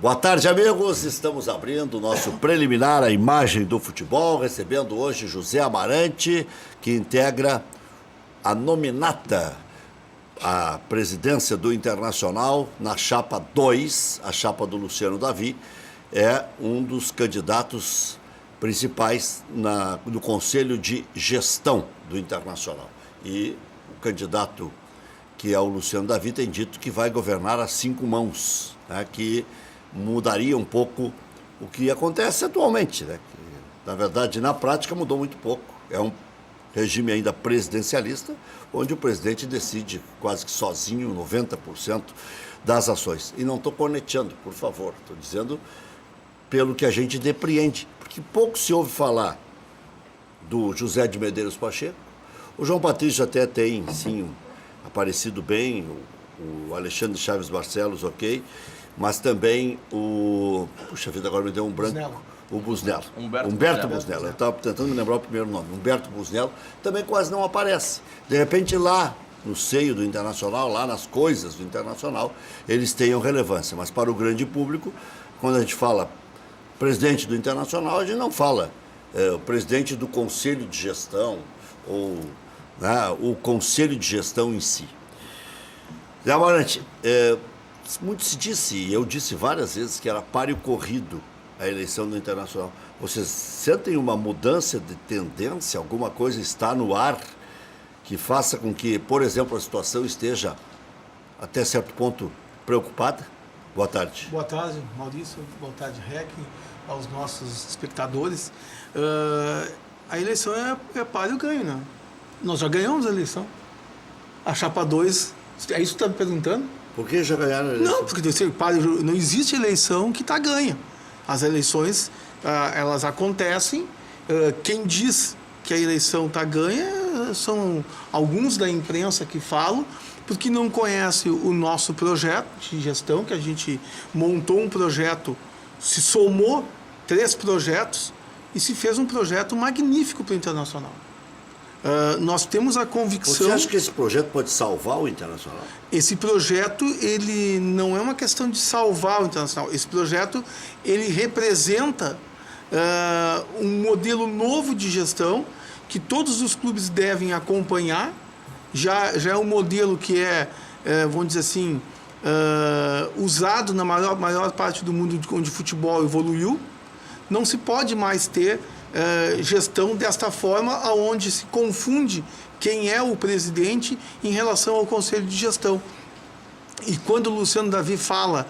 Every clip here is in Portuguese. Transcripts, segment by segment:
Boa tarde, amigos. Estamos abrindo o nosso preliminar à imagem do futebol, recebendo hoje José Amarante, que integra a nominata à presidência do Internacional na chapa 2, a chapa do Luciano Davi, é um dos candidatos principais no Conselho de Gestão do Internacional. E o candidato, que é o Luciano Davi, tem dito que vai governar a 5 mãos, né, que mudaria um pouco o que acontece atualmente, né? Que, na verdade, na prática mudou muito pouco. É um regime ainda presidencialista, onde o presidente decide quase que sozinho 90% das ações. E não estou corneteando, por favor, estou dizendo pelo que a gente depreende, porque pouco se ouve falar do José de Medeiros Pacheco. O João Patrício até tem, sim, aparecido bem, o Alexandre Chaves Barcelos, ok, mas também o... Puxa vida, agora me deu um branco. Busnello. O Busnello. Humberto Busnello. Eu estava tentando me lembrar o primeiro nome. Humberto Busnello também quase não aparece. De repente, lá no seio do Internacional, lá nas coisas do Internacional, eles tenham relevância. Mas para o grande público, quando a gente fala presidente do Internacional, a gente não fala o presidente do Conselho de Gestão ou, né, o Conselho de Gestão em si. Zé Amarante, muito se disse, e eu disse várias vezes, que era páreo corrido a eleição do Internacional. Vocês sentem uma mudança de tendência? Alguma coisa está no ar que faça com que, por exemplo, a situação esteja, até certo ponto, preocupada? Boa tarde. Boa tarde, Maurício. Boa tarde, Rec, aos nossos espectadores. A eleição é páreo ganho, né? Nós já ganhamos a eleição. A chapa 2, é isso que você está me perguntando? Por que já ganharam a eleição? Não, porque não existe eleição que está ganha. As eleições, elas acontecem. Quem diz que a eleição está ganha são alguns da imprensa que falam, porque não conhece o nosso projeto de gestão, que a gente montou um projeto, se somou 3 projetos e se fez um projeto magnífico para o Internacional. Nós temos a convicção... Você acha que esse projeto pode salvar o Internacional? Esse projeto, ele não é uma questão de salvar o Internacional. Esse projeto, ele representa um modelo novo de gestão que todos os clubes devem acompanhar. Já é um modelo que vamos dizer assim, usado na maior parte do mundo onde o futebol evoluiu. Não se pode mais ter gestão desta forma, onde se confunde quem é o presidente em relação ao conselho de gestão. E quando o Luciano Davi fala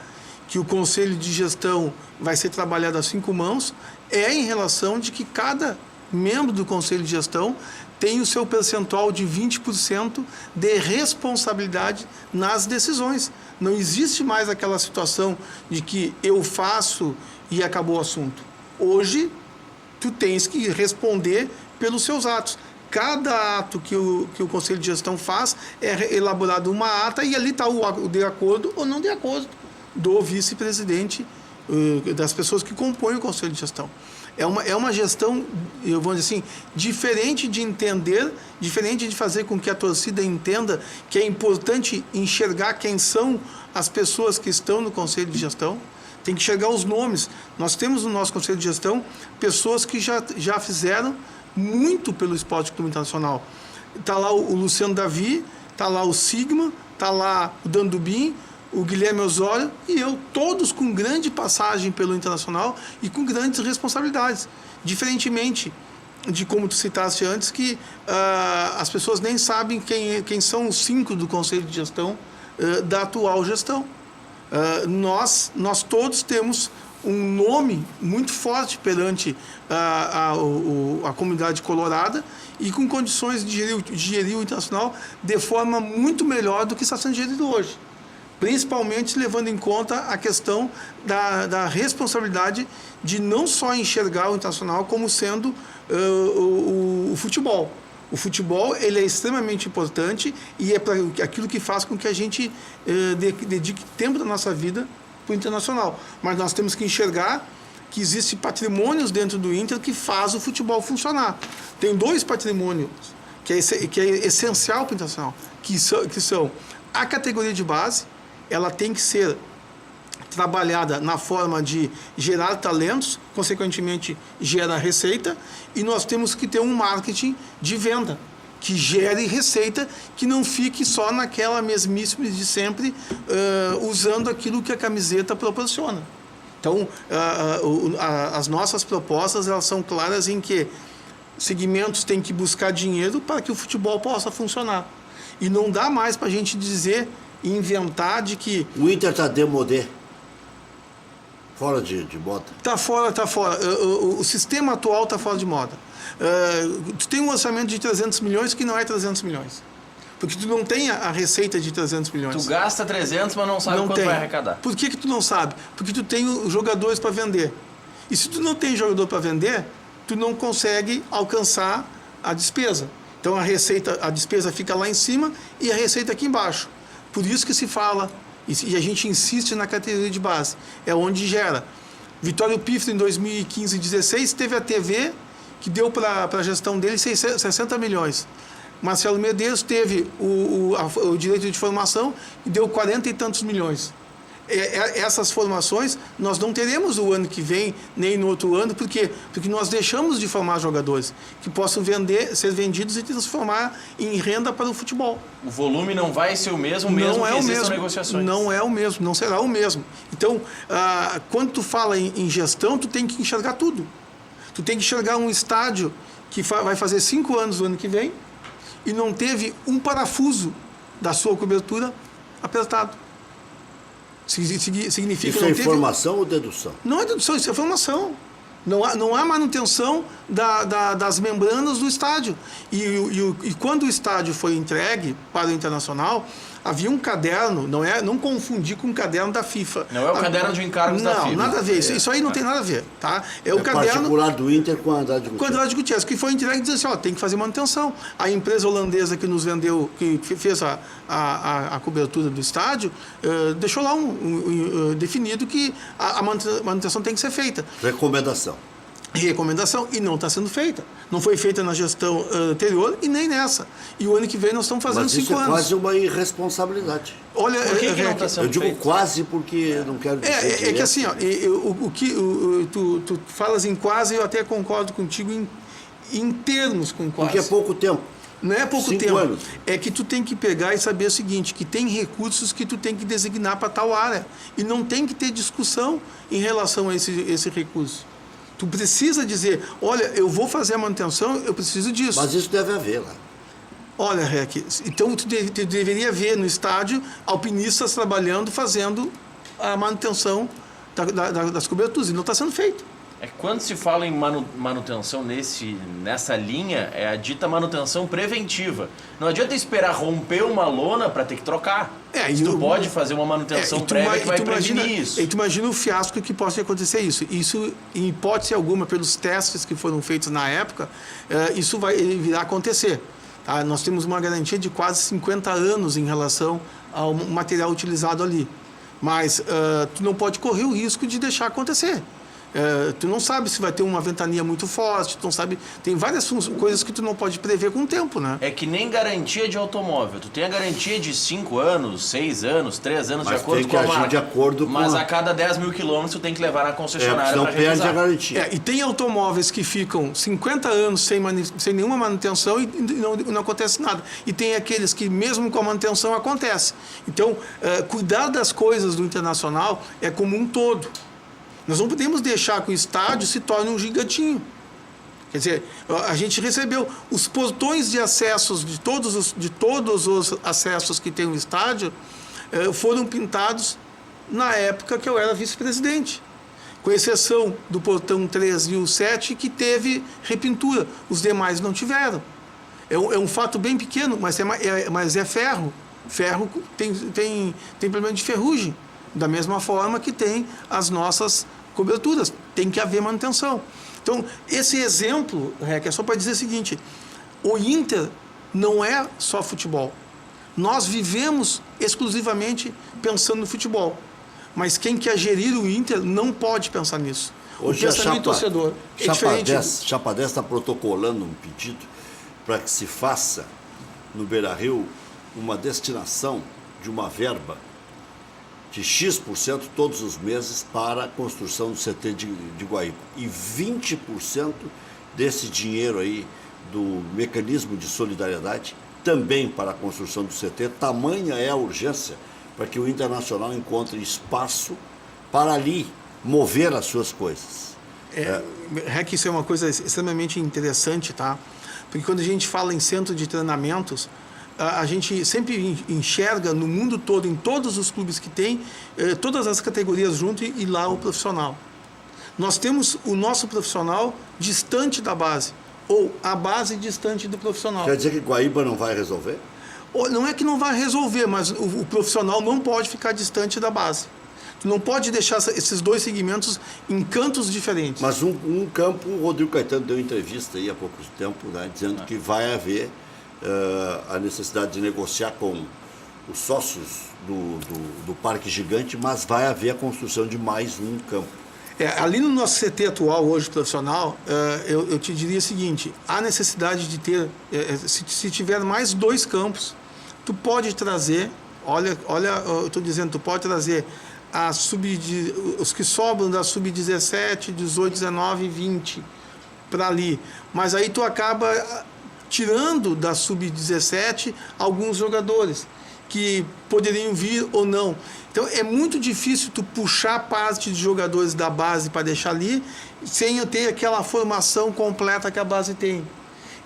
que o conselho de gestão vai ser trabalhado a 5 mãos, é em relação de que cada membro do conselho de gestão tem o seu percentual de 20% de responsabilidade nas decisões. Não existe mais aquela situação de que eu faço e acabou o assunto. Hoje, tu tens que responder pelos seus atos. Cada ato que o Conselho de Gestão faz é elaborado uma ata e ali está o de acordo ou não de acordo do vice-presidente, das pessoas que compõem o Conselho de Gestão. É uma gestão, eu vou dizer assim, diferente de entender, diferente de fazer com que a torcida entenda que é importante enxergar quem são as pessoas que estão no Conselho de Gestão. Tem que chegar os nomes. Nós temos no nosso Conselho de Gestão pessoas que já fizeram muito pelo Esporte Clube Internacional. Está lá o Luciano Davi, está lá o Sigma, está lá o Dan Dubin, o Guilherme Osório e eu, todos com grande passagem pelo Internacional e com grandes responsabilidades. Diferentemente de como tu citaste antes, que as pessoas nem sabem quem são os 5 do Conselho de Gestão da atual gestão. Nós todos temos um nome muito forte perante a comunidade colorada e com condições de gerir o Internacional de forma muito melhor do que está sendo gerido hoje. Principalmente levando em conta a questão da responsabilidade de não só enxergar o Internacional como sendo o futebol. O futebol, ele é extremamente importante e é para aquilo que faz com que a gente dedique tempo da nossa vida para o Internacional. Mas nós temos que enxergar que existem patrimônios dentro do Inter que faz o futebol funcionar. Tem 2 patrimônios que é essencial para o Internacional, que são a categoria de base, ela tem que ser trabalhada na forma de gerar talentos, consequentemente gera receita, e nós temos que ter um marketing de venda que gere receita, que não fique só naquela mesmice de sempre, usando aquilo que a camiseta proporciona. Então, as nossas propostas, elas são claras em que segmentos têm que buscar dinheiro para que o futebol possa funcionar. E não dá mais para a gente dizer e inventar de que... O Inter está demodé. Fora de moda. Está fora, está fora. O sistema atual está fora de moda. Tu tem um orçamento de 300 milhões que não é 300 milhões. Porque tu não tem a receita de 300 milhões. Tu gasta 300, mas não sabe quanto vai arrecadar. Por que tu não sabe? Porque tu tem os jogadores para vender. E se tu não tem jogador para vender, tu não consegue alcançar a despesa. Então a despesa fica lá em cima e a receita aqui embaixo. Por isso que se fala, e a gente insiste na categoria de base, é onde gera. Vitório Pifto, em 2015 e 2016, teve a TV que deu para a gestão dele 60 milhões. Marcelo Medeiros teve o direito de formação e deu 40 e tantos milhões. Essas formações nós não teremos o ano que vem, nem no outro ano, porque nós deixamos de formar jogadores que possam ser vendidos e transformar em renda para o futebol. O volume não vai ser o mesmo, mesmo que existam negociações. Não é o mesmo, não será o mesmo. Então, quando tu fala em gestão, tu tem que enxergar tudo. Tu tem que enxergar um estádio que vai fazer 5 anos no ano que vem e não teve um parafuso da sua cobertura apertado. Significa isso é informação ou dedução? Não é dedução, isso é informação. Não há manutenção das membranas do estádio. E quando o estádio foi entregue para o Internacional, havia um caderno, não confundir com o caderno da FIFA. Não é o caderno de encargos da FIFA. Não, nada a ver. Isso aí não tem nada a ver. Tá? É o caderno particular do Inter com a Andrade Gutierrez. Com a Andrade Gutierrez, que foi entregue e disse assim, tem que fazer manutenção. A empresa holandesa que nos vendeu, que fez a cobertura do estádio, deixou lá definido que a manutenção tem que ser feita. Recomendação, e não está sendo feita. Não foi feita na gestão anterior e nem nessa. E o ano que vem nós estamos fazendo 5 anos. Mas isso é quase uma irresponsabilidade. Olha, por que não está sendo feito? Eu digo quase porque não quero dizer é que assim, tu falas em quase, eu até concordo contigo em termos com quase. Porque é pouco tempo. Não é pouco 5 tempo. anos. É que tu tem que pegar e saber o seguinte, que tem recursos que tu tem que designar para tal área. E não tem que ter discussão em relação a esse recurso. Tu precisa dizer, olha, eu vou fazer a manutenção, eu preciso disso. Mas isso deve haver lá. Olha, Rec, então tu deveria ver no estádio alpinistas trabalhando, fazendo a manutenção das coberturas, e não está sendo feito. Quando se fala em manutenção nessa linha, é a dita manutenção preventiva. Não adianta esperar romper uma lona para ter que trocar. Tu pode fazer uma manutenção prévia que vai prevenir isso. E tu imagina o fiasco que possa acontecer isso. Isso, em hipótese alguma, pelos testes que foram feitos na época, isso virá acontecer. Tá? Nós temos uma garantia de quase 50 anos em relação ao material utilizado ali. Mas tu não pode correr o risco de deixar acontecer. Tu não sabe se vai ter uma ventania muito forte, tu não sabe, tem várias coisas que tu não pode prever com o tempo, né? É que nem garantia de automóvel. Tu tem a garantia de 5 anos, 6 anos, 3 anos, mas de acordo com a marca. De acordo mas a cada 10 mil quilômetros tu tem que levar na concessionária não para perde revisar. A garantia. E tem automóveis que ficam 50 anos sem nenhuma manutenção e não acontece nada. E tem aqueles que mesmo com a manutenção acontece. Então, cuidar das coisas do Internacional é como um todo. Nós não podemos deixar que o estádio se torne um gigantinho. Quer dizer, a gente recebeu os portões de acessos de todos os acessos que tem o estádio foram pintados na época que eu era vice-presidente. Com exceção do portão 3 e o 7, que teve repintura. Os demais não tiveram. É um fato bem pequeno, mas é ferro. Ferro tem problema de ferrugem. Da mesma forma que tem as nossas coberturas. Tem que haver manutenção. Então, esse exemplo, Rec, é só para dizer o seguinte, o Inter não é só futebol. Nós vivemos exclusivamente pensando no futebol. Mas quem quer gerir o Inter não pode pensar nisso. Hoje o pensamento torcedor é diferente. Chapa 10 está protocolando um pedido para que se faça no Beira-Rio uma destinação de uma verba de X% todos os meses para a construção do CT de Guaíba. E 20% desse dinheiro aí do mecanismo de solidariedade também para a construção do CT. Tamanha é a urgência para que o Internacional encontre espaço para ali mover as suas coisas. Rec, isso é uma coisa extremamente interessante, tá? Porque quando a gente fala em centro de treinamentos, a gente sempre enxerga no mundo todo, em todos os clubes que tem, todas as categorias junto e lá o profissional. Nós temos o nosso profissional distante da base, ou a base distante do profissional. Quer dizer que Guaíba não vai resolver? Não é que não vai resolver, mas o profissional não pode ficar distante da base. Tu não pode deixar esses dois segmentos em cantos diferentes. Mas um campo, o Rodrigo Caetano deu entrevista aí há pouco tempo, né, dizendo que vai haver a necessidade de negociar com os sócios do Parque Gigante, mas vai haver a construção de mais um campo. Ali no nosso CT atual, hoje profissional, eu te diria o seguinte: há necessidade de ter, se tiver mais 2 campos, tu pode trazer, olha, eu estou dizendo, tu pode trazer os que sobram da sub-17, 18, 19 e 20 para ali. Mas aí tu acaba tirando da sub-17 alguns jogadores que poderiam vir ou não. Então é muito difícil tu puxar parte de jogadores da base para deixar ali sem eu ter aquela formação completa que a base tem.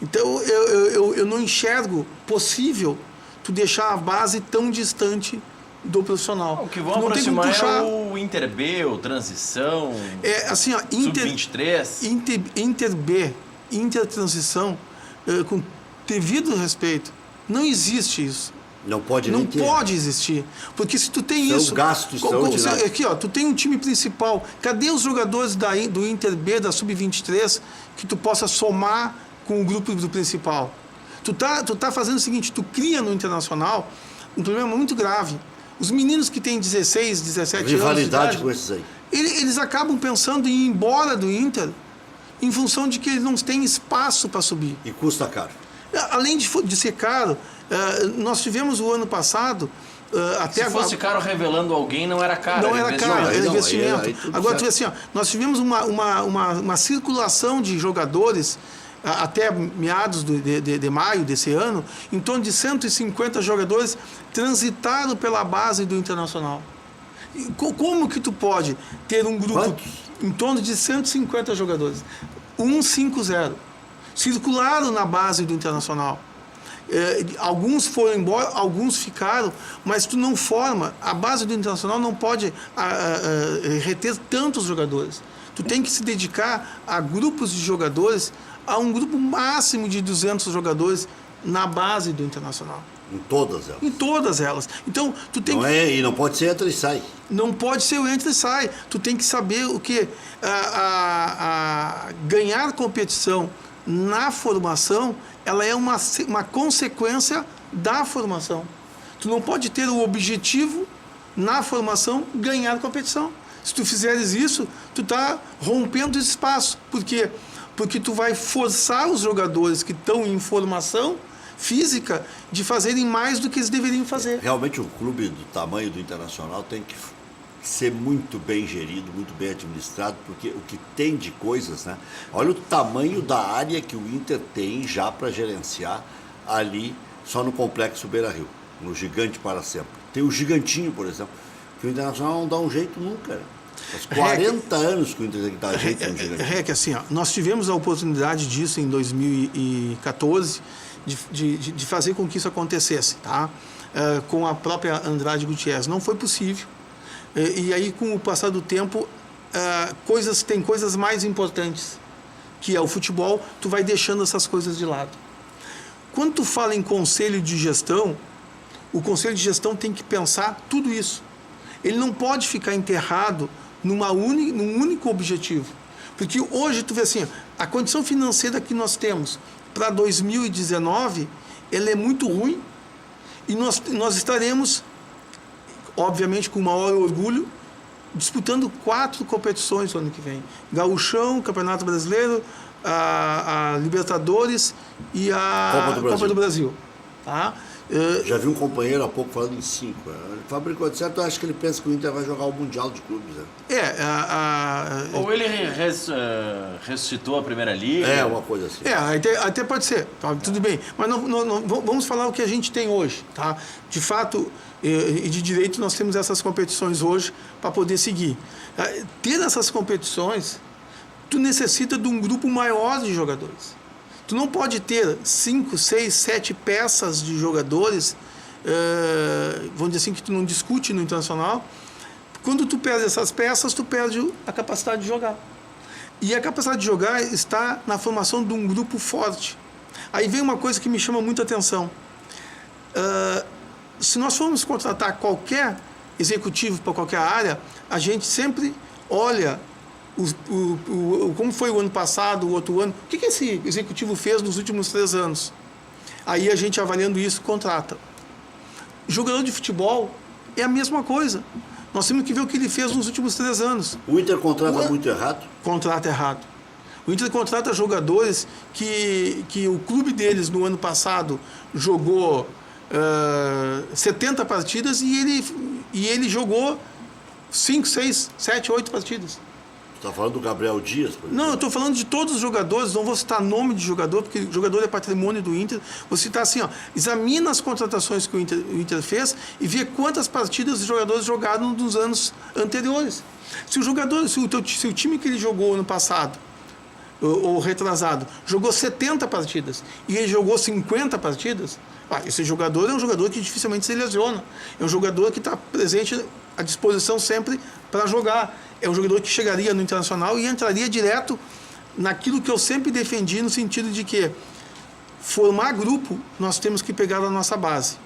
Então eu não enxergo possível tu deixar a base tão distante do profissional. O que vão aproximar é o Inter B, o Transição, assim, ó, Sub-23. Inter B, Inter Transição, com devido respeito, não existe isso. Não pode nem ter. Não pode existir. Porque se tu tem São isso... gastos extraordinários. Aqui, ó, tu tem um time principal. Cadê os jogadores do Inter B, da Sub-23, que tu possa somar com o grupo do principal? Tu tá fazendo o seguinte, tu cria no Internacional um problema muito grave. Os meninos que têm 16, 17 anos de idade, com esses aí. Eles acabam pensando em ir embora do Inter em função de que eles não têm espaço para subir. E custa caro. Além de ser caro, nós tivemos o ano passado... Se fosse caro revelando alguém, não era caro. Não era caro, era investimento. Agora, tu vê assim, ó, nós tivemos uma circulação de jogadores até meados de maio desse ano, em torno de 150 jogadores transitaram pela base do Internacional. Como que tu pode ter um grupo... Quantos? Em torno de 150 jogadores. 150. Circularam na base do Internacional. Alguns foram embora, alguns ficaram, mas tu não forma, a base do Internacional não pode reter tantos jogadores. Tu tem que se dedicar a grupos de jogadores, a um grupo máximo de 200 jogadores na base do Internacional. Em todas elas? Em todas elas. Então, tu tem E não pode ser entra e sai. Não pode ser o entra e sai. Tu tem que saber o que? Ganhar competição na formação, ela é uma consequência da formação. Tu não pode ter o objetivo na formação ganhar competição. Se tu fizeres isso, tu está rompendo esse espaço. Por quê? Porque tu vai forçar os jogadores que estão em formação física de fazerem mais do que eles deveriam fazer. Realmente, um clube do tamanho do Internacional tem que ser muito bem gerido, muito bem administrado, porque o que tem de coisas, né? Olha o tamanho da área que o Inter tem já para gerenciar ali, só no Complexo Beira-Rio, no Gigante para Sempre. Tem o Gigantinho, por exemplo, que o Internacional não dá um jeito nunca. Faz 40 anos que o Inter tem que dar jeito no Gigantinho. Assim, ó, nós tivemos a oportunidade disso em 2014, de fazer com que isso acontecesse, tá? Com a própria Andrade Gutierrez. Não foi possível. E aí, com o passar do tempo, tem coisas mais importantes, que é o futebol, tu vai deixando essas coisas de lado. Quando tu fala em conselho de gestão, o conselho de gestão tem que pensar tudo isso. Ele não pode ficar enterrado num único objetivo. Porque hoje, tu vê assim, a condição financeira que nós temos para 2019, ela é muito ruim, e nós estaremos, obviamente, com o maior orgulho, disputando 4 competições no ano que vem. Gauchão, Campeonato Brasileiro, a Libertadores e a Copa do Brasil. Tá? Já vi um companheiro há pouco falando em 5. Fabricou de certo, eu acho que ele pensa que o Inter vai jogar o Mundial de Clubes. Né? Ou ele ressuscitou a Primeira Liga. Uma coisa assim. Até pode ser, tá, tudo bem. Mas não, vamos falar o que a gente tem hoje. Tá? De fato, e de direito, nós temos essas competições hoje para poder seguir. Ter essas competições, tu necessita de um grupo maior de jogadores. Tu não pode ter 5, 6, 7 peças de jogadores, vamos dizer assim, que tu não discute no internacional. Quando tu perde essas peças, tu perde a capacidade de jogar. E a capacidade de jogar está na formação de um grupo forte. Aí vem uma coisa que me chama muita atenção. Se nós formos contratar qualquer executivo para qualquer área, a gente sempre olha como foi o ano passado, o outro ano, o que esse executivo fez nos últimos 3 anos. Aí a gente, avaliando isso, contrata. Jogador de futebol é a mesma coisa. Nós temos que ver o que ele fez nos últimos 3 anos. O Inter contrata muito errado? Contrata errado. O Inter contrata jogadores que o clube deles, no ano passado, jogou 70 partidas e ele jogou 5, 6, 7, 8 partidas. Você está falando do Gabriel Dias, por exemplo? Não, eu estou falando de todos os jogadores, não vou citar nome de jogador, porque jogador é patrimônio do Inter. Vou citar assim, examina as contratações que o Inter fez e vê quantas partidas os jogadores jogaram nos anos anteriores. Se o time que ele jogou ano passado, ou retrasado, jogou 70 partidas e ele jogou 50 partidas, esse jogador é um jogador que dificilmente se lesiona. É um jogador que está presente à disposição sempre para jogar. É um jogador que chegaria no Internacional e entraria direto naquilo que eu sempre defendi, no sentido de que formar grupo, nós temos que pegar a nossa base.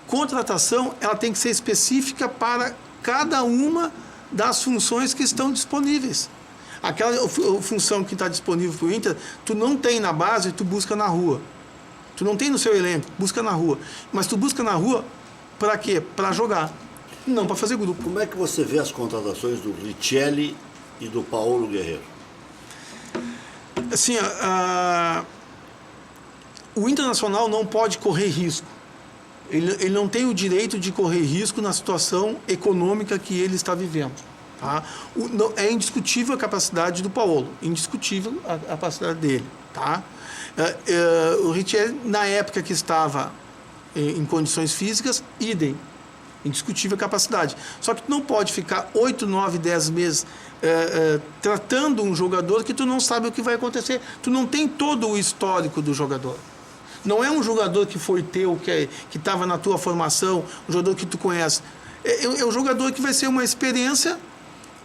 Contratação, ela tem que ser específica para cada uma das funções que estão disponíveis. Aquela função que está disponível para o Inter, tu não tem na base, tu busca na rua. Tu não tem no seu elenco, busca na rua. Mas tu busca na rua para quê? Para jogar. Não para fazer grupo. Como é que você vê as contratações do Richelli e do Paulo Guerreiro? Assim, o Internacional não pode correr risco. Ele não tem o direito de correr risco na situação econômica que ele está vivendo. Tá? É indiscutível a capacidade do Paulo, indiscutível a capacidade dele. Tá? O Richelli, na época que estava em condições físicas, idem. Indiscutível a capacidade. Só que tu não pode ficar 8, 9, 10 meses tratando um jogador que tu não sabe o que vai acontecer. Tu não tem todo o histórico do jogador. Não é um jogador que foi teu, que estava na tua formação, um jogador que tu conhece. É um jogador que vai ser uma experiência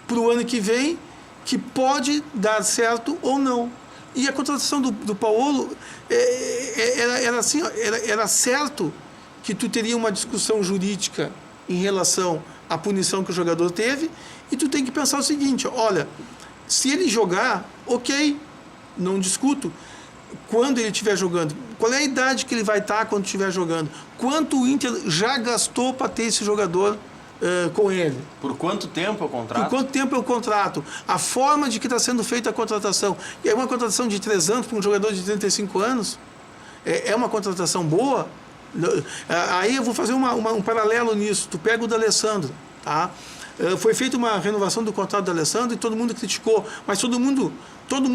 para o ano que vem, que pode dar certo ou não. E a contratação do Paulo era assim, era certo que tu teria uma discussão jurídica em relação à punição que o jogador teve, e tu tem que pensar o seguinte: olha, se ele jogar, ok, não discuto. Quando ele estiver jogando, qual é a idade que ele vai estar quando estiver jogando? Quanto o Inter já gastou para ter esse jogador com ele? Por quanto tempo é o contrato? Por quanto tempo é o contrato? A forma de que está sendo feita a contratação. E é uma contratação de 3 anos para um jogador de 35 anos? É uma contratação boa? Aí eu vou fazer um paralelo nisso. Tu pega o D'Alessandro, tá? Foi feita uma renovação do contrato do D'Alessandro e todo mundo criticou, mas todo mundo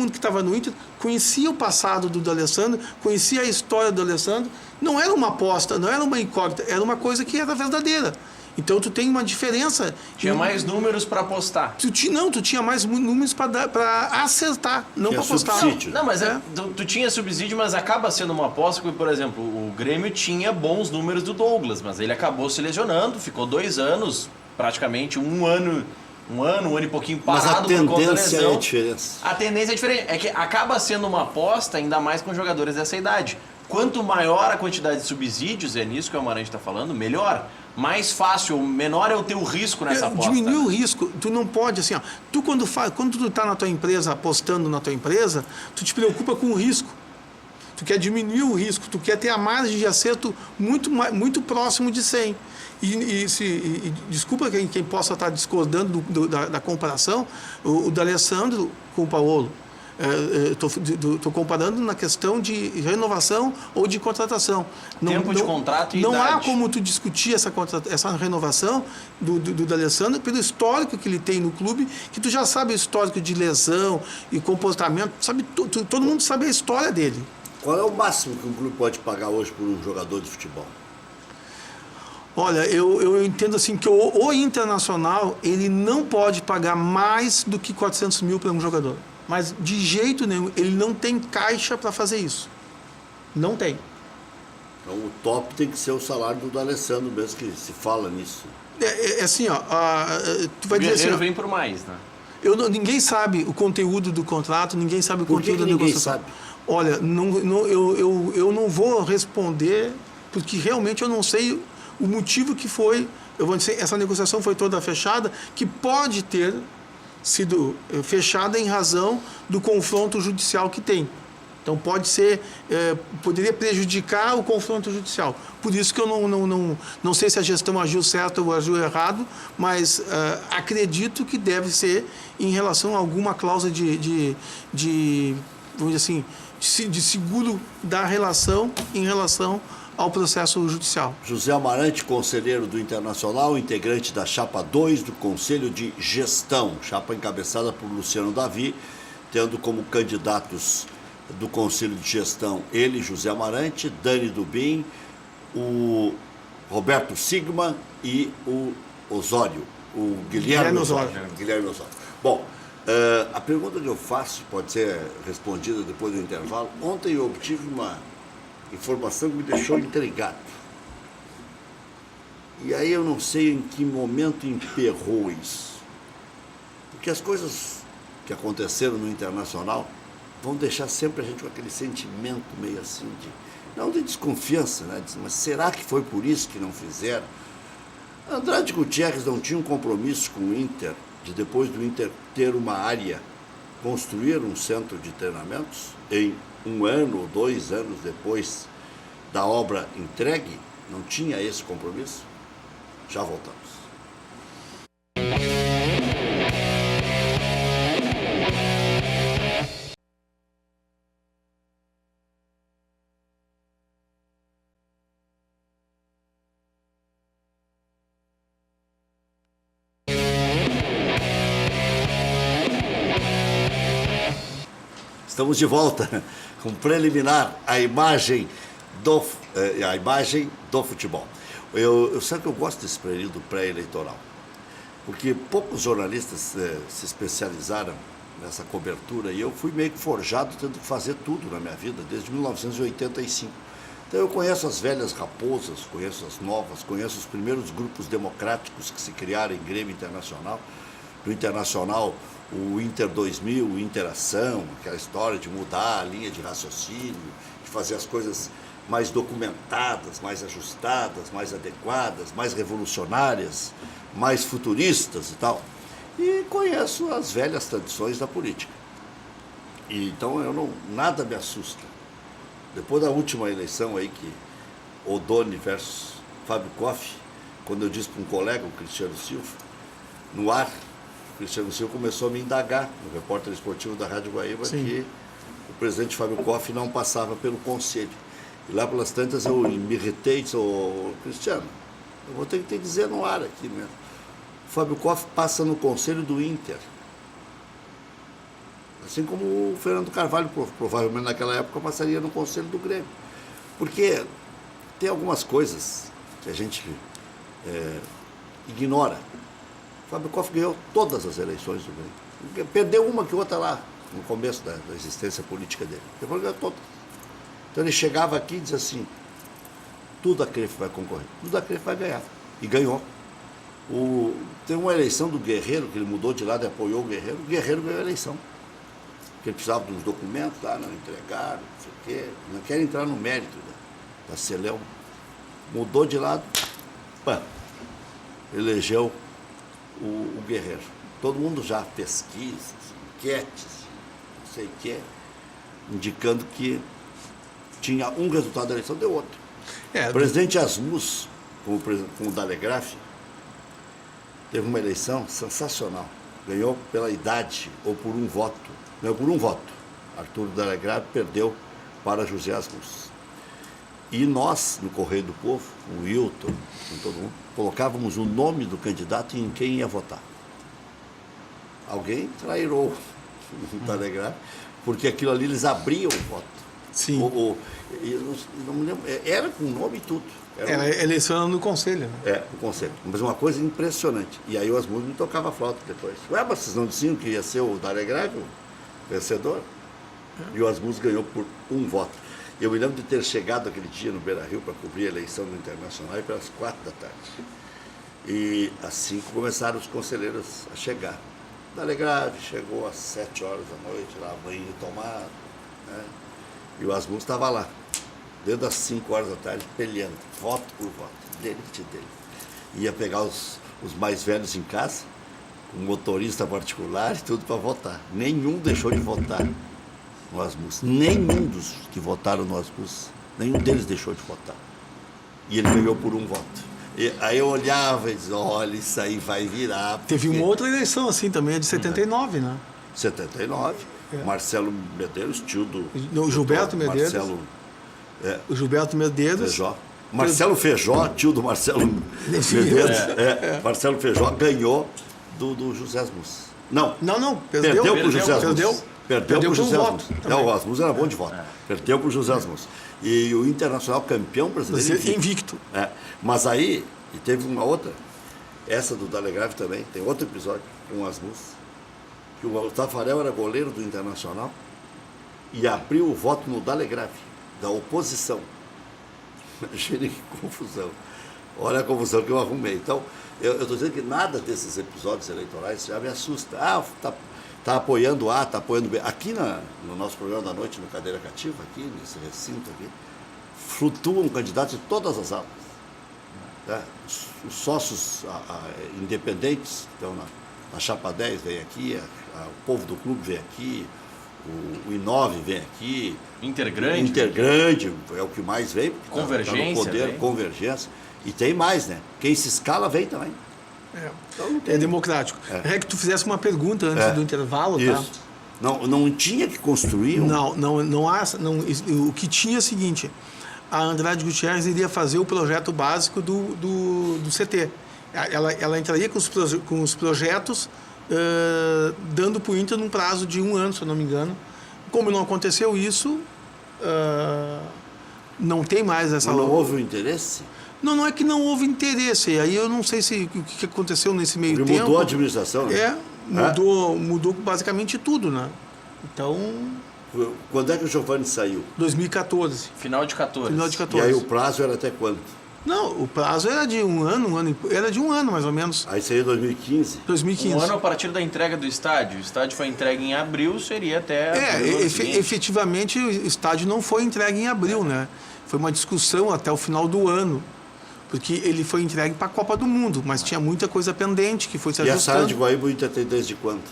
que estava no Inter conhecia o passado do D'Alessandro, conhecia a história do D'Alessandro. Não era uma aposta, não era uma incógnita, era uma coisa que era verdadeira. Então tu tem uma diferença. Tinha mais números para apostar. Tu tinha mais números para acertar, não para apostar. Subsídio. Não, mas tu tinha subsídio, mas acaba sendo uma aposta, porque, por exemplo, o Grêmio tinha bons números do Douglas, mas ele acabou se lesionando, ficou 2 anos, praticamente um ano e pouquinho parado por conta da lesão. Mas a tendência é a diferença. A tendência é diferente. É que acaba sendo uma aposta, ainda mais com jogadores dessa idade. Quanto maior a quantidade de subsídios, é nisso que o Amarante está falando, melhor. Mais fácil, menor é o teu risco nessa aposta. Diminuir o risco. Tu não pode, assim, tu quando tu está na tua empresa, apostando na tua empresa, tu te preocupa com o risco. Tu quer diminuir o risco, tu quer ter a margem de acerto muito próximo de 100. Desculpa quem possa estar discordando da comparação, o D'Alessandro com o Paulo. Estou comparando na questão de renovação ou de contratação. Tempo de contrato e não idade. Há como tu discutir essa renovação do D'Alessandro pelo histórico que ele tem no clube, que tu já sabe o histórico de lesão e comportamento, sabe, todo mundo sabe a história dele. Qual é o máximo que um clube pode pagar hoje por um jogador de futebol? Olha, eu entendo assim que o Internacional ele não pode pagar mais do que 400 mil para um jogador. Mas de jeito nenhum, ele não tem caixa para fazer isso. Não tem. Então o top tem que ser o salário do D'Alessandro mesmo, que se fala nisso. É assim, ó, tu vai O dizer assim... Guerreiro vem por mais, né? Ninguém sabe o conteúdo do contrato, ninguém sabe o Por conteúdo que da ninguém negociação. sabe? Olha, eu não vou responder, porque realmente eu não sei o motivo que foi, eu vou dizer, essa negociação foi toda fechada, que pode ter sido fechada em razão do confronto judicial que tem. Então pode ser, poderia prejudicar o confronto judicial. Por isso que eu não sei se a gestão agiu certo ou agiu errado, mas acredito que deve ser em relação a alguma cláusula vamos dizer assim, de seguro da relação em relação ao processo judicial. José Amarante, conselheiro do Internacional, integrante da Chapa 2 do Conselho de Gestão, chapa encabeçada por Luciano Davi, tendo como candidatos do Conselho de Gestão ele, José Amarante, Dani Dubin, o Roberto Sigma e o Osório, o Guilherme Osório. Guilherme Osório. Bom, a pergunta que eu faço pode ser respondida depois do intervalo. Ontem eu obtive uma informação que me deixou intrigado. E aí eu não sei em que momento emperrou isso. Porque as coisas que aconteceram no Internacional vão deixar sempre a gente com aquele sentimento meio assim não de desconfiança, né? Mas será que foi por isso que não fizeram? Andrade Gutierrez não tinha um compromisso com o Inter de depois do Inter ter uma área, construir um centro de treinamentos em 1 ano ou 2 anos depois da obra entregue? Não tinha esse compromisso? Já voltamos. Estamos de volta com preliminar a imagem do futebol. Eu sei que eu gosto desse período pré-eleitoral, porque poucos jornalistas se especializaram nessa cobertura e eu fui meio que forjado tendo que fazer tudo na minha vida desde 1985. Então eu conheço as velhas raposas, conheço as novas, conheço os primeiros grupos democráticos que se criaram em Grêmio Internacional. No Internacional, o Inter 2000, o Interação, aquela história de mudar a linha de raciocínio, de fazer as coisas mais documentadas, mais ajustadas, mais adequadas, mais revolucionárias, mais futuristas e tal. E conheço as velhas tradições da política. E então nada me assusta. Depois da última eleição aí, que Odoni versus Fábio Koff, quando eu disse para um colega, o Cristiano Silva, no ar, o Cristiano Silva começou a me indagar, no repórter esportivo da Rádio Guaíba, Sim, que o presidente Fábio Koff não passava pelo conselho. E lá pelas tantas eu me irritei e disse, Cristiano, eu vou ter que dizer no ar aqui mesmo. O Fábio Koff passa no conselho do Inter. Assim como o Fernando Carvalho, provavelmente naquela época, passaria no conselho do Grêmio. Porque tem algumas coisas que a gente ignora. O Fábio Koff ganhou todas as eleições do Grêmio. Perdeu uma que outra lá, no começo da existência política dele. Depois ganhou todas. Então ele chegava aqui e dizia assim, tudo a CREF vai concorrer, tudo a CREF vai ganhar. E ganhou. Teve uma eleição do Guerreiro, que ele mudou de lado e apoiou o Guerreiro ganhou a eleição. Porque ele precisava de uns documentos, não entregaram, não sei o quê. Não quero entrar no mérito da Celeu. Mudou de lado, elegeu o Guerreiro. Todo mundo já pesquisas, enquetes, não sei o quê, indicando que tinha um resultado da eleição, deu outro. O presidente Asmus, com o Dalegraf, teve uma eleição sensacional. Ganhou pela idade ou por um voto. Ganhou por um voto. Arthur Delegrave perdeu para José Asmus. E nós, no Correio do Povo, o Wilton, com todo mundo, colocávamos o nome do candidato e em quem ia votar. Alguém trairou o Delegrave, porque aquilo ali eles abriam o voto. Sim. Eu não me lembro, era com nome e tudo. Era eleição no conselho, né? No conselho. Mas uma coisa impressionante. E aí o Asmus me tocava flauta depois. Ué, mas vocês não diziam que ia ser o Delegrave, o vencedor? E o Asmus ganhou por um voto. Eu me lembro de ter chegado aquele dia no Beira-Rio para cobrir a eleição do Internacional e pelas 4 da tarde. E assim começaram os conselheiros a chegar. O Delegrave chegou às 7 horas da noite, lá, banho tomado, né? E o Asmus estava lá, desde as 5 horas da tarde, peleando, voto por voto, dele. Ia pegar os mais velhos em casa, com motorista particular e tudo para votar. Nenhum deixou de votar no Asmus. Nenhum dos que votaram no Asmus, nenhum deles deixou de votar. E ele ganhou por um voto. E aí eu olhava e dizia, olha, isso aí vai virar. Porque... Teve uma outra eleição assim também, a de 79, né? 79. Marcelo Medeiros, tio do... O Gilberto Medeiros. Marcelo... O Gilberto Medeiros. Feijó. Marcelo Feijó, tio do Marcelo Medeiros. Marcelo Feijó ganhou do José Asmus. Não. Perdeu para o José Asmus. Perdeu para o José Asmus. O Asmus era bom de voto. Perdeu para o José Asmus. E o Internacional campeão brasileiro invicto. Mas aí, e teve uma outra, essa do Delegrave também, tem outro episódio com o Asmus, que o Tafarel era goleiro do Internacional e abriu o voto no Delegrave, da oposição. Imagina que confusão. Olha a confusão que eu arrumei. Então, eu estou dizendo que nada desses episódios eleitorais já me assusta. Tá apoiando A, tá apoiando B. Aqui no nosso programa da noite, no Cadeira Cativa, aqui, nesse recinto aqui, flutuam candidatos de todas as alas. Né? Os sócios independentes que estão na Chapa 10 vem aqui, o povo do clube vem aqui, o I9 vem aqui. Intergrande é o que mais vem. Convergência. Tá no poder, convergência. E tem mais, né? Quem se escala vem também. Então, é democrático. É que tu fizesse uma pergunta antes do intervalo, isso. Tá? Não tinha que construir Não há. O que tinha é o seguinte: a Andrade Gutierrez iria fazer o projeto básico do CT. Ela entraria com os projetos, dando para o Inter num prazo de 1 ano, se eu não me engano. Como não aconteceu isso, não tem mais essa... Mas não houve o interesse? Não é que não houve interesse. Aí eu não sei o que aconteceu nesse meio tempo. Mudou a administração, né? Mudou basicamente tudo, né? Então... Quando é que o Giovanni saiu? 2014. Final de 14. E aí o prazo era até quando? Não, o prazo era de 1 ano, era de 1 ano mais ou menos. Aí saiu 2015? 2015. 1 ano a partir da entrega do estádio. O estádio foi entregue em abril, seria até... Efetivamente o estádio não foi entregue em abril, né? Foi uma discussão até o final do ano. Porque ele foi entregue para a Copa do Mundo, mas tinha muita coisa pendente que foi se ajustando. E essa área de Guaíba o Inter tem desde quando?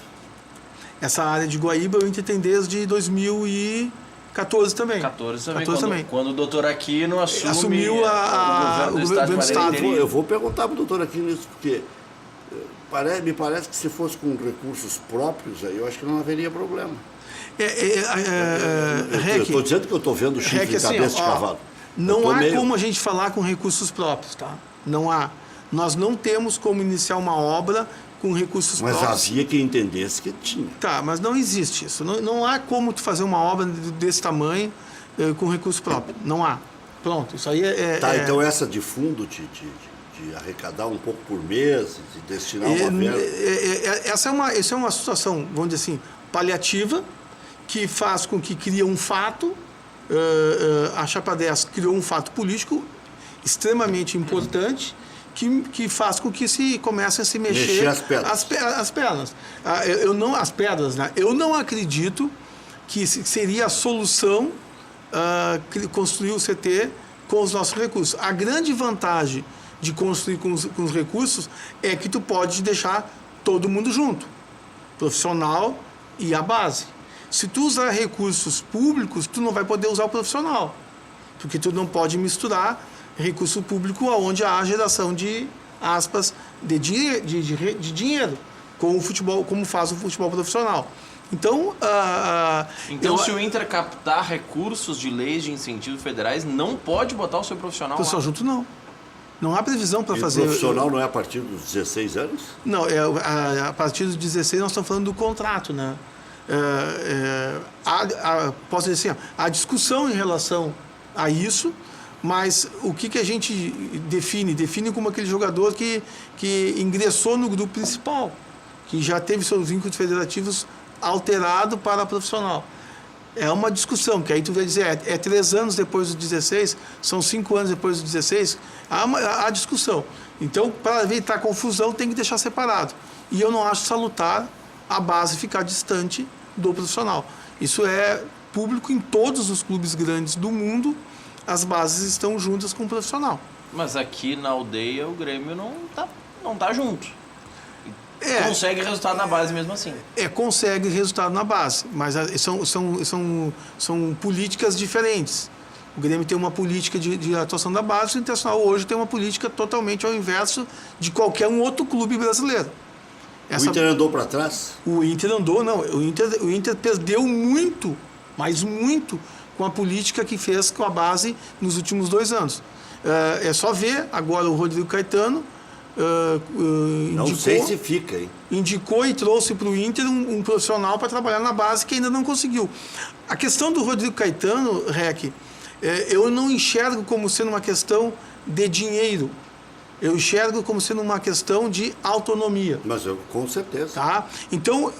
Essa área de Guaíba o Inter tem desde 2014 também. 14 também. Quando o doutor Aquino assumiu o governo do Estado. Eu vou perguntar para o doutor Aquino isso, porque me parece que se fosse com recursos próprios, aí eu acho que não haveria problema. Eu estou dizendo que eu estou vendo o chifre em cabeça de cavalo. Não há como a gente falar com recursos próprios, tá? Não há. Nós não temos como iniciar uma obra com recursos próprios. Mas havia quem entendesse que tinha. Tá, mas não existe isso. Não há como tu fazer uma obra desse tamanho com recursos próprios. Não há. Pronto, isso aí então essa de fundo de arrecadar um pouco por mês, de destinar uma verba... Essa é uma situação, vamos dizer assim, paliativa, que faz com que cria um fato... a Chapa 10 criou um fato político extremamente importante que faz com que se comece a se mexer as pedras. As pedras. As pedras, né? Eu não acredito que seria a solução construir o CT com os nossos recursos. A grande vantagem de construir com os recursos é que tu pode deixar todo mundo junto, profissional e a base. Se tu usar recursos públicos, tu não vai poder usar o profissional, porque tu não pode misturar recurso público onde há geração de, aspas, de dinheiro com o futebol, como faz o futebol profissional. Então, se o Inter captar recursos de leis de incentivo federais, não pode botar o seu profissional lá? Junto não. Não há previsão para fazer... O profissional não é a partir dos 16 anos? Não, a partir dos 16 nós estamos falando do contrato, né? Posso dizer assim, há discussão em relação a isso, mas o que a gente define como aquele jogador que ingressou no grupo principal, que já teve seus vínculos federativos alterado para profissional. É uma discussão, que aí tu vai dizer, 3 anos depois dos 16, são 5 anos depois dos 16, há discussão. Então, para evitar confusão, tem que deixar separado. E eu não acho salutar a base ficar distante do profissional. Isso é público em todos os clubes grandes do mundo, as bases estão juntas com o profissional. Mas aqui na aldeia o Grêmio não tá junto. Consegue resultado na base mesmo assim. Consegue resultado na base, mas são políticas diferentes. O Grêmio tem uma política de atuação da base, o Internacional hoje tem uma política totalmente ao inverso de qualquer um outro clube brasileiro. O Inter andou para trás? O Inter andou, não. O Inter perdeu muito, mas muito, com a política que fez com a base nos últimos 2 anos. É só ver agora o Rodrigo Caetano, não sei se fica, hein? Indicou e trouxe para o Inter um profissional para trabalhar na base que ainda não conseguiu. A questão do Rodrigo Caetano, Rec, eu não enxergo como sendo uma questão de dinheiro. Eu enxergo como sendo uma questão de autonomia. Mas com certeza. Tá? Então,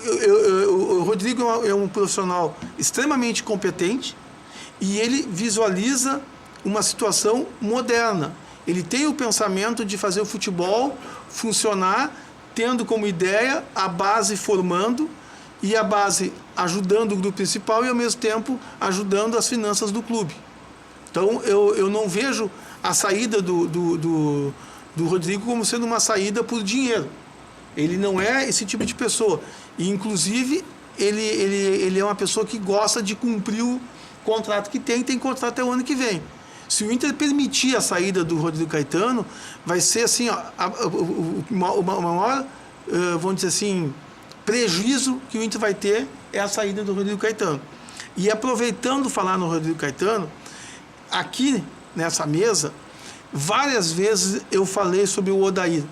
o Rodrigo é um profissional extremamente competente e ele visualiza uma situação moderna. Ele tem o pensamento de fazer o futebol funcionar, tendo como ideia a base formando e a base ajudando o grupo principal e, ao mesmo tempo, ajudando as finanças do clube. Então, eu não vejo a saída do Rodrigo como sendo uma saída por dinheiro. Ele não é esse tipo de pessoa. E, inclusive, ele é uma pessoa que gosta de cumprir o contrato que tem contrato até o ano que vem. Se o Inter permitir a saída do Rodrigo Caetano, vai ser assim, o maior, vamos dizer assim, prejuízo que o Inter vai ter é a saída do Rodrigo Caetano. E aproveitando falar no Rodrigo Caetano, aqui nessa mesa, várias vezes eu falei sobre o Odair.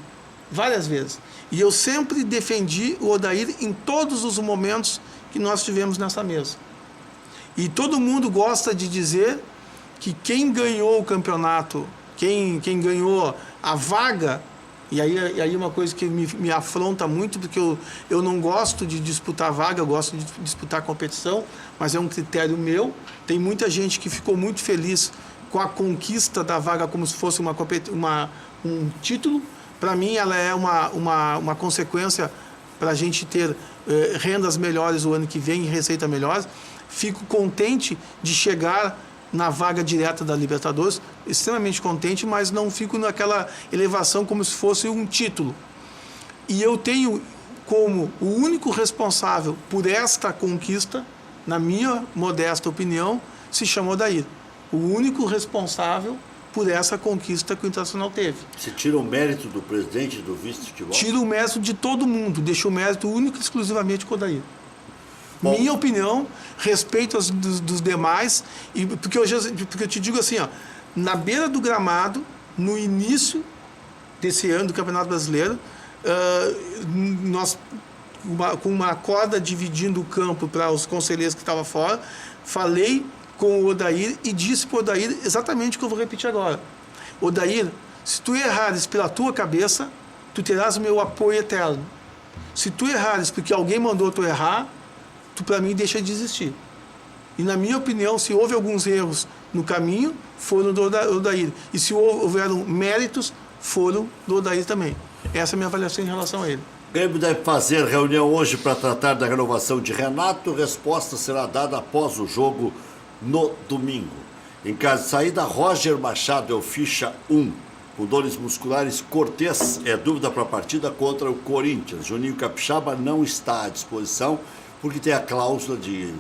Várias vezes. E eu sempre defendi o Odair em todos os momentos que nós tivemos nessa mesa. E todo mundo gosta de dizer que quem ganhou o campeonato, quem ganhou a vaga, e aí uma coisa que me afronta muito, porque eu não gosto de disputar vaga, eu gosto de disputar competição, mas é um critério meu. Tem muita gente que ficou muito feliz com a conquista da vaga como se fosse um título. Para mim, ela é uma consequência para a gente ter rendas melhores o ano que vem e receita melhores. Fico contente de chegar na vaga direta da Libertadores, extremamente contente, mas não fico naquela elevação como se fosse um título. E eu tenho como o único responsável por esta conquista, na minha modesta opinião, se chama Odair. O único responsável por essa conquista que o Internacional teve. Você tira o mérito do presidente e do vice-futebol? Tira o mérito de todo mundo, deixa o mérito único e exclusivamente com o Odair. Bom. Minha opinião, respeito dos demais, porque eu te digo assim, ó, na beira do gramado, no início desse ano do Campeonato Brasileiro, nós, com uma corda dividindo o campo para os conselheiros que estavam fora, falei com o Odair e disse para o Odair exatamente o que eu vou repetir agora. Odair, se tu errares pela tua cabeça, tu terás o meu apoio eterno. Se tu errares porque alguém mandou tu errar, tu para mim deixa de existir. E na minha opinião, se houve alguns erros no caminho, foram do Odair. E se houveram méritos, foram do Odair também. Essa é a minha avaliação em relação a ele. O Grêmio deve fazer reunião hoje para tratar da renovação de Renato. Resposta será dada após o jogo no domingo. Em caso de saída, Roger Machado é o ficha 1. Com dores musculares, Cortez é dúvida para a partida contra o Corinthians. Juninho Capixaba não está à disposição porque tem a cláusula de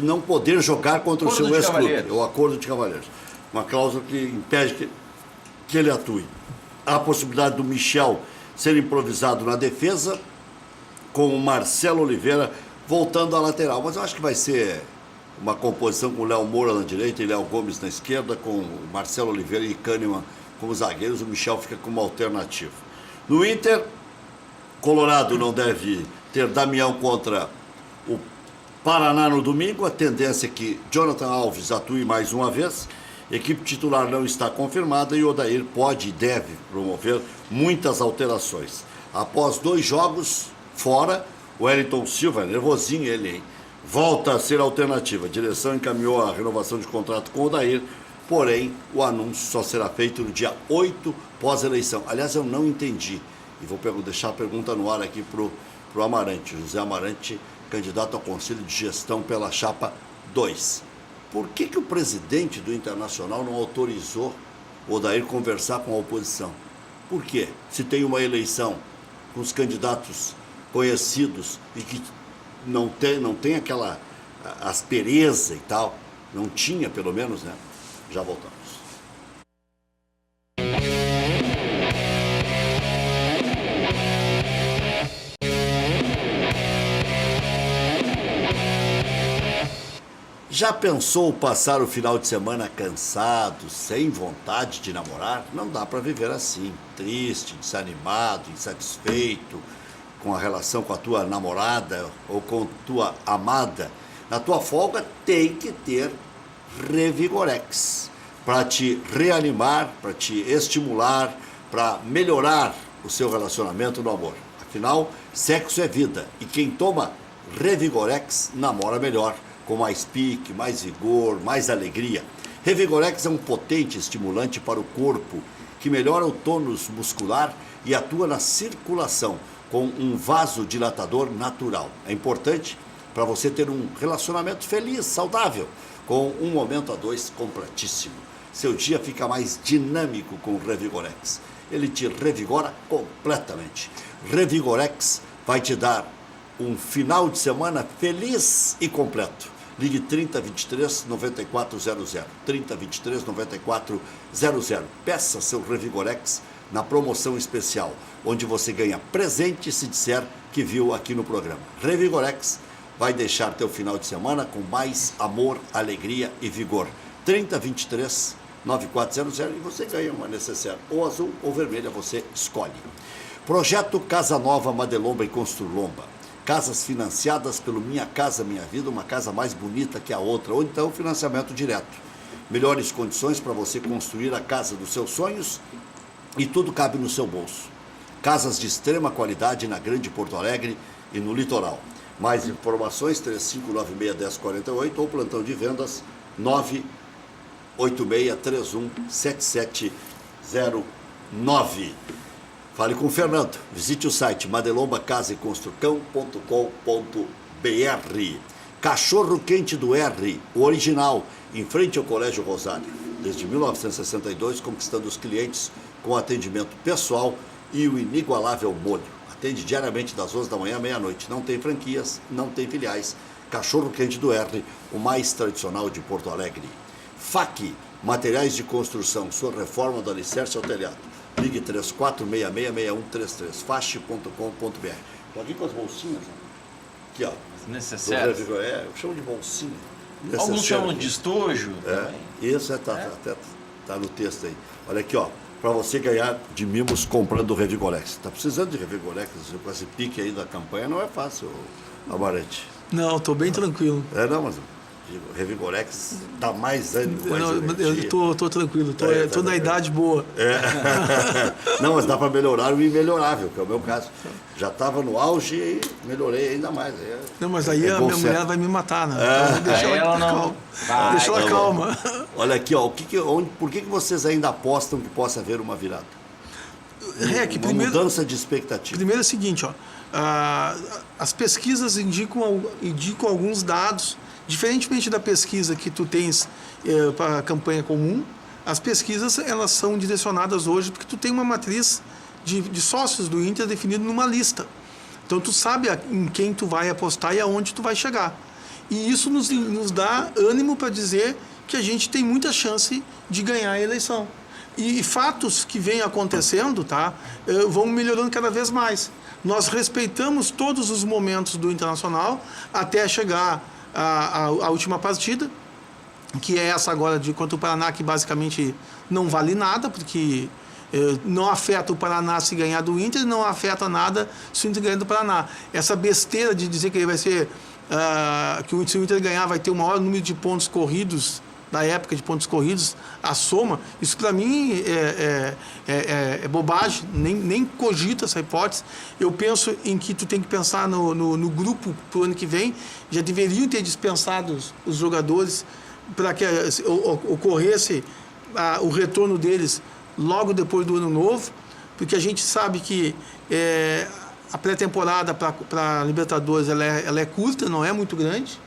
não poder jogar contra o seu ex-clube, o acordo de cavalheiros. Uma cláusula que impede que ele atue. Há a possibilidade do Michel ser improvisado na defesa com o Marcelo Oliveira voltando à lateral. Mas eu acho que vai ser uma composição com o Léo Moura na direita e Léo Gomes na esquerda, com o Marcelo Oliveira e Kahneman como zagueiros. O Michel fica como alternativa. No Inter, Colorado não deve ter Damião contra o Paraná no domingo. A tendência é que Jonathan Alves atue mais uma vez. Equipe titular não está confirmada e o Odair pode e deve promover muitas alterações. Após 2 jogos fora, o Wellington Silva, nervosinho ele, hein? Volta a ser alternativa. A direção encaminhou a renovação de contrato com o Odair, porém o anúncio só será feito no dia 8 pós-eleição. Aliás, eu não entendi, e vou deixar a pergunta no ar aqui para o Amarante, José Amarante, candidato ao Conselho de Gestão pela chapa 2. Por que o presidente do Internacional não autorizou o Odair conversar com a oposição? Por quê? Se tem uma eleição com os candidatos conhecidos e que não tem aquela aspereza e tal, não tinha pelo menos, né? Já voltamos. Já pensou passar o final de semana cansado, sem vontade de namorar? Não dá para viver assim, triste, desanimado, insatisfeito com a relação com a tua namorada ou com tua amada. Na tua folga tem que ter Revigorex para te reanimar, para te estimular, para melhorar o seu relacionamento no amor. Afinal, sexo é vida e quem toma Revigorex namora melhor, com mais pique, mais vigor, mais alegria. Revigorex é um potente estimulante para o corpo, que melhora o tônus muscular e atua na circulação, com um vasodilatador natural. É importante para você ter um relacionamento feliz, saudável, com um momento a 2 completíssimo. Seu dia fica mais dinâmico com o Revigorex. Ele te revigora completamente. Revigorex vai te dar um final de semana feliz e completo. Ligue 3023 9400. 3023 9400. Peça seu Revigorex na promoção especial, onde você ganha presente se disser que viu aqui no programa. Revigorex vai deixar teu final de semana com mais amor, alegria e vigor. 3023 9400 e você ganha uma necessaire ou azul ou vermelha, você escolhe. Projeto Casa Nova Madelomba e Construlomba. Casas financiadas pelo Minha Casa Minha Vida, uma casa mais bonita que a outra, ou então financiamento direto. Melhores condições para você construir a casa dos seus sonhos e tudo cabe no seu bolso. Casas de extrema qualidade na Grande Porto Alegre e no litoral. Mais informações, 3596-1048 ou plantão de vendas 986317709. Fale com o Fernando. Visite o site madelombacasaeconstrucão.com.br. Cachorro Quente do R, o original, em frente ao Colégio Rosário. Desde 1962, conquistando os clientes com atendimento pessoal e o inigualável molho. Atende diariamente das 11 da manhã à meia-noite. Não tem franquias, não tem filiais. Cachorro Quente do R, o mais tradicional de Porto Alegre. FAC, materiais de construção, sua reforma do alicerce ao telhado. Ligue 34666133, fache.com.br. Pode ir com as bolsinhas, né? Aqui, ó. Necessário. Eu chamo de bolsinha. Alguns chamam de estojo. Isso tá no texto aí. Olha aqui, ó. Para você ganhar de mimos comprando o Revigorex. Tá precisando de Revigorex? Com esse pique aí da campanha não é fácil, Amarante. Não, tô bem tranquilo. Não, mas o Revigorex dá mais ânimo. Eu tô tranquilo, tô na idade boa. Não, mas dá para melhorar o imemelhorável, que é o meu caso. Já estava no auge e melhorei ainda mais. Não, mas aí a minha mulher vai me matar, né? Então, deixa ela calma. Deixa ela calma. Olha aqui, ó, por que vocês ainda apostam que possa haver uma virada? Uma mudança de expectativa. Primeiro é o seguinte, ó, as pesquisas indicam alguns dados. Diferentemente da pesquisa que tu tens para a campanha comum, as pesquisas elas são direcionadas hoje porque tu tem uma matriz de sócios do Inter definido numa lista. Então tu sabe em quem tu vai apostar e aonde tu vai chegar. E isso nos dá ânimo para dizer que a gente tem muita chance de ganhar a eleição. E fatos que vêm acontecendo, tá, vão melhorando cada vez mais. Nós respeitamos todos os momentos do Internacional até chegar à última partida, que é essa agora contra o Paraná, que basicamente não vale nada, porque não afeta o Paraná se ganhar do Inter, não afeta nada se o Inter ganhar do Paraná. Essa besteira de dizer que ele vai ser, que se o Inter ganhar vai ter o maior número de pontos corridos, da época de pontos corridos, a soma, isso para mim é bobagem, nem cogita essa hipótese. Eu penso em que tu tem que pensar no grupo para o ano que vem, já deveriam ter dispensado os jogadores para que ocorresse o retorno deles logo depois do ano novo, porque a gente sabe que a pré-temporada para a Libertadores ela é curta, não é muito grande.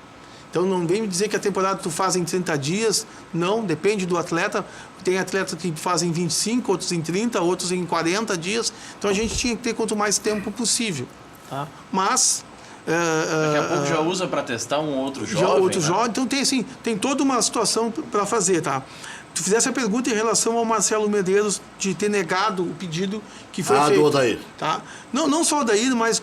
Então não vem me dizer que a temporada tu faz em 30 dias, não, depende do atleta. Tem atletas que fazem em 25, outros em 30, outros em 40 dias. Então a gente tinha que ter quanto mais tempo possível. Tá? Mas... daqui a pouco já usa para testar um outro jovem. Então tem toda uma situação para fazer, tá? Tu fizesse a pergunta em relação ao Marcelo Medeiros de ter negado o pedido que foi feito. Do Odair. Tá? Não só o Odair, mas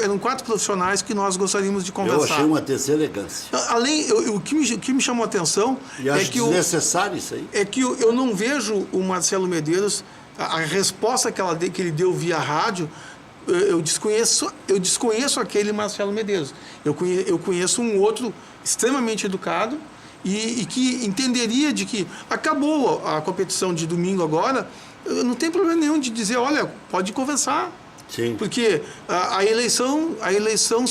eram 4 profissionais que nós gostaríamos de conversar. Eu achei uma deselegância. Além, o que me chamou a atenção e acho desnecessário isso aí. É que eu não vejo o Marcelo Medeiros, a resposta que ele deu via rádio, eu desconheço aquele Marcelo Medeiros. Eu conheço um outro extremamente educado, e que entenderia de que acabou a competição de domingo agora, não tem problema nenhum de dizer, olha, pode conversar. Sim. Porque a eleição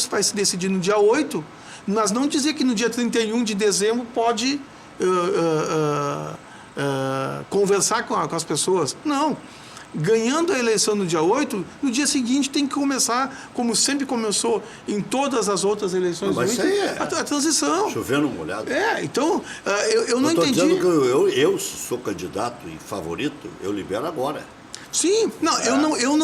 vai se decidir no dia 8, mas não dizer que no dia 31 de dezembro pode conversar com as pessoas. Não. Ganhando a eleição no dia 8, no dia seguinte tem que começar, como sempre começou em todas as outras eleições do Inter, a transição. Chovendo molhado. Então, eu não entendi. Estou dizendo que eu sou candidato e favorito, eu libero agora. Sim, não, eu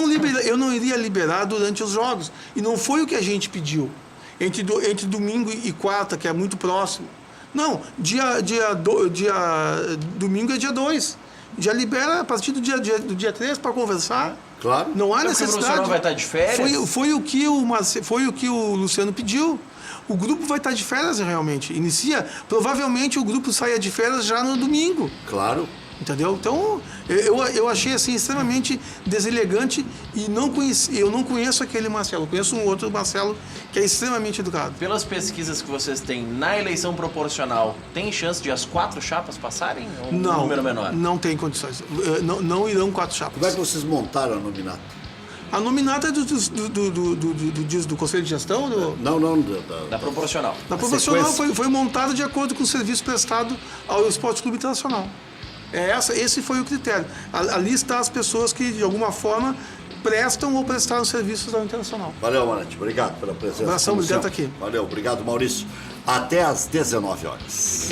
não iria liberar durante os jogos. E não foi o que a gente pediu. Entre domingo e quarta, que é muito próximo. Não, domingo é dia 2. Já libera a partir do dia 3 para conversar. Claro. Não há necessidade. O professor vai estar de férias? Foi o que o Luciano pediu. O grupo vai estar de férias realmente. Provavelmente o grupo saia de férias já no domingo. Claro. Entendeu? Então, eu achei assim extremamente deselegante e eu não conheço aquele Marcelo. Conheço um outro Marcelo que é extremamente educado. Pelas pesquisas que vocês têm na eleição proporcional, tem chance de as 4 chapas passarem? Ou não, um número menor? Não tem condições. Não irão 4 chapas. Como é que vocês montaram a nominata? A nominata é do Conselho de Gestão? Da proporcional. Da proporcional foi montada de acordo com o serviço prestado ao Esporte Clube Internacional. Esse foi o critério. Ali está as pessoas que, de alguma forma, prestam ou prestaram serviços ao Internacional. Valeu, Marante. Obrigado pela presença. Obrigado aqui. Valeu, obrigado, Maurício. Até às 19 horas.